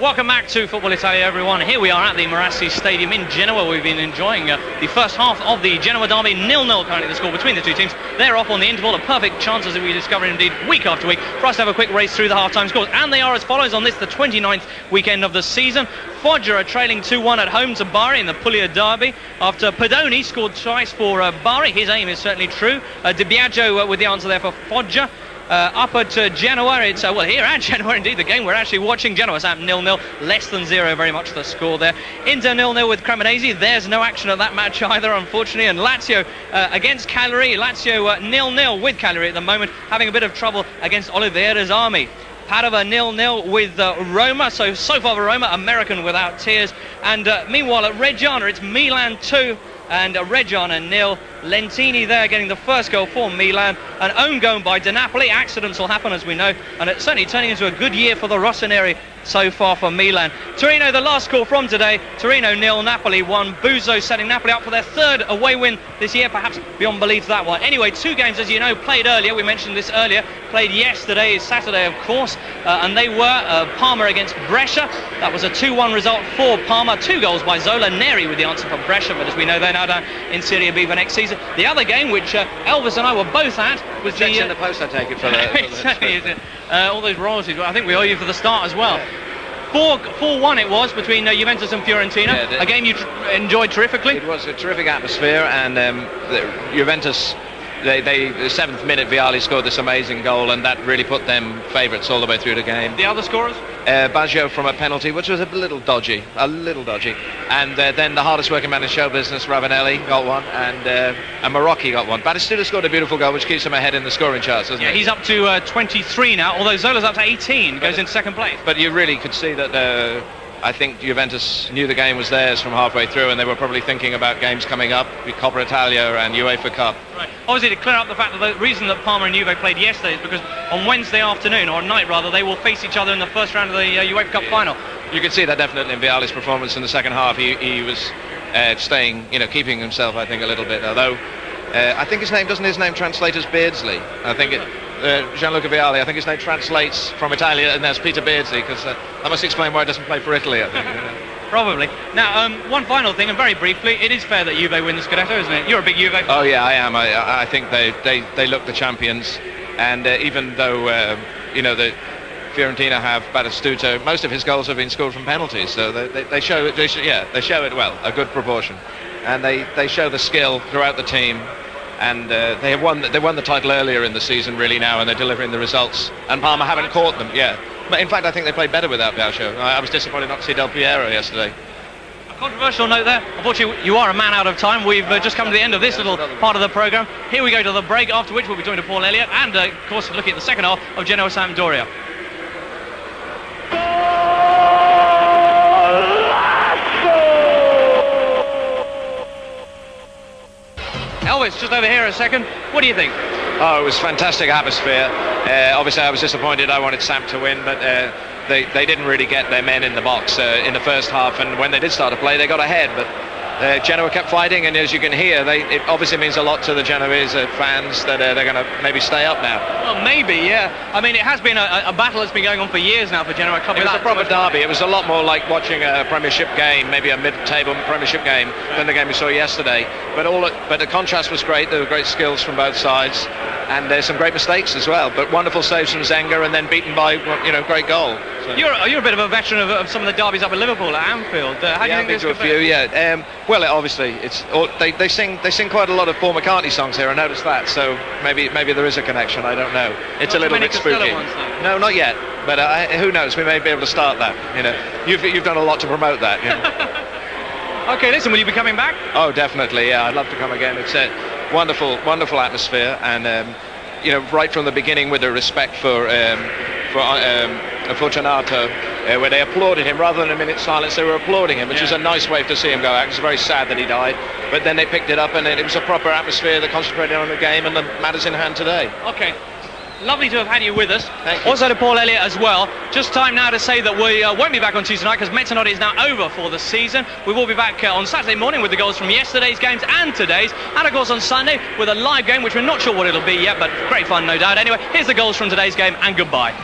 Welcome back to Football Italia, everyone. Here we are at the Marassi Stadium in Genoa. We've been enjoying the first half of the Genoa derby. 0-0 currently the score between the two teams. They're off on the interval. A perfect chance, as we discover indeed week after week, for us to have a quick race through the half-time scores. And they are as follows on this, the 29th weekend of the season. Foggia are trailing 2-1 at home to Bari in the Puglia derby after Pedoni scored twice for Bari. His aim is certainly true. Di Biagio with the answer there for Foggia. Up at Genoa, it's well here at Genoa indeed, the game we're actually watching. Genoa Samp 0-0, less than 0 very much the score there. Inter 0-0 with Cremonese. There's no action at that match either, unfortunately. And Lazio against Cagliari. Lazio 0-0 with Cagliari at the moment, having a bit of trouble against Oliveira's army. Padova 0-0 with Roma, so far for Roma, American without tears. And meanwhile at Reggiana, it's Milan 2 and Reggiana 0. Lentini there getting the first goal for Milan. An own goal by Di Napoli. Accidents will happen, as we know, and it's certainly turning into a good year for the Rossoneri so far for Milan. Torino, the last score from today. Torino 0, Napoli 1. Buzo setting Napoli up for their third away win this year, perhaps beyond belief that one. Anyway, two games, as you know, played earlier. We mentioned this earlier. Played yesterday, Saturday, of course, and they were Parma against Brescia. That was a 2-1 result for Parma. 2 goals by Zola. Neri with the answer for Brescia, but as we know, they're now down in Serie B for next season. The other game, which Elvis and I were both at, was the in the post, I take it, for all those royalties. I think we owe you for the start as well. 4-1 it was between Juventus and Fiorentina. Yeah, a game you enjoyed terrifically. It was a terrific atmosphere, and Juventus, the 7th minute, Vialli scored this amazing goal, and that really put them favourites all the way through the game. The other scorers? Baggio from a penalty, which was a little dodgy, and then the hardest working man in show business, Ravanelli, got one, and Marocchi got one. Batistuta scored a beautiful goal, which keeps him ahead in the scoring charts, doesn't it? He's up to 23 now, although Zola's up to 18, goes into second place. But you really could see that I think Juventus knew the game was theirs from halfway through, and they were probably thinking about games coming up, Coppa Italia and UEFA Cup. Right. Obviously, to clear up the fact that the reason that Parma and Juve played yesterday is because on Wednesday afternoon, or night rather, they will face each other in the first round of the UEFA Cup final. You could see that definitely in Vialli's performance in the second half. He was staying, keeping himself, I think, a little bit. Although I think his name translate as Beardsley. I think Gianluca Vialli, I think his name translates from Italia and as Peter Beardsley, because that must explain why he doesn't play for Italy, I think. Probably. Now, one final thing, and very briefly, it is fair that Juve win the Scudetto, isn't it? You're a big Juve fan. Oh yeah, I am. I think they look the champions, and even though the Fiorentina have Batistuta, most of his goals have been scored from penalties, so they show it well, a good proportion, and they show the skill throughout the team. And they won the title earlier in the season, really, now, and they're delivering the results. And Parma haven't caught them, But in fact, I think they played better without Biagio. I was disappointed not to see Del Piero yesterday. A controversial note there. Unfortunately, you are a man out of time. We've just come to the end of this little part of the programme. Here we go to the break, after which we'll be joined by Paul Elliott, and, of course, looking at the second half of Genoa Sampdoria. Elvis, just over here a second. What do you think? Oh, it was fantastic atmosphere. Obviously, I was disappointed. I wanted Samp to win, but they didn't really get their men in the box in the first half. And when they did start to play, they got ahead. But Genoa kept fighting, and as you can hear, it obviously means a lot to the Genoese fans that they're going to maybe stay up now. Well, maybe, yeah. I mean, it has been a battle that's been going on for years now for Genoa. It was a proper derby. It was a lot more like watching a Premiership game, maybe a mid-table Premiership game, than the game we saw yesterday. But the contrast was great. There were great skills from both sides, and there's some great mistakes as well. But wonderful saves from Zenga, and then beaten by great goal. So. You're a bit of a veteran of some of the derbies up at Liverpool at Anfield. How do you think this compares? A few, yeah. Well, obviously, they sing quite a lot of Paul McCartney songs here. I noticed that, so maybe there is a connection. I don't know. It's a little bit spooky. Ones, no, not yet. But who knows? We may be able to start that. You've done a lot to promote that. Okay, listen. Will you be coming back? Oh, definitely. Yeah, I'd love to come again. It's a wonderful atmosphere, and right from the beginning, with the respect for Fortunato, where they applauded him rather than a minute's silence. They were applauding him, which was a nice way to see him go out. It was very sad that he died, but then they picked it up, and it was a proper atmosphere that concentrated on the game and the matters in hand today. Okay. Lovely to have had you with us. Thank you. Also to Paul Elliott as well. Just time now to say that we won't be back on Tuesday night because Mezzanotte is now over for the season. We will be back on Saturday morning with the goals from yesterday's games and today's, and of course on Sunday with a live game which we're not sure what it'll be yet, but great fun no doubt. Anyway, here's the goals from today's game, and goodbye.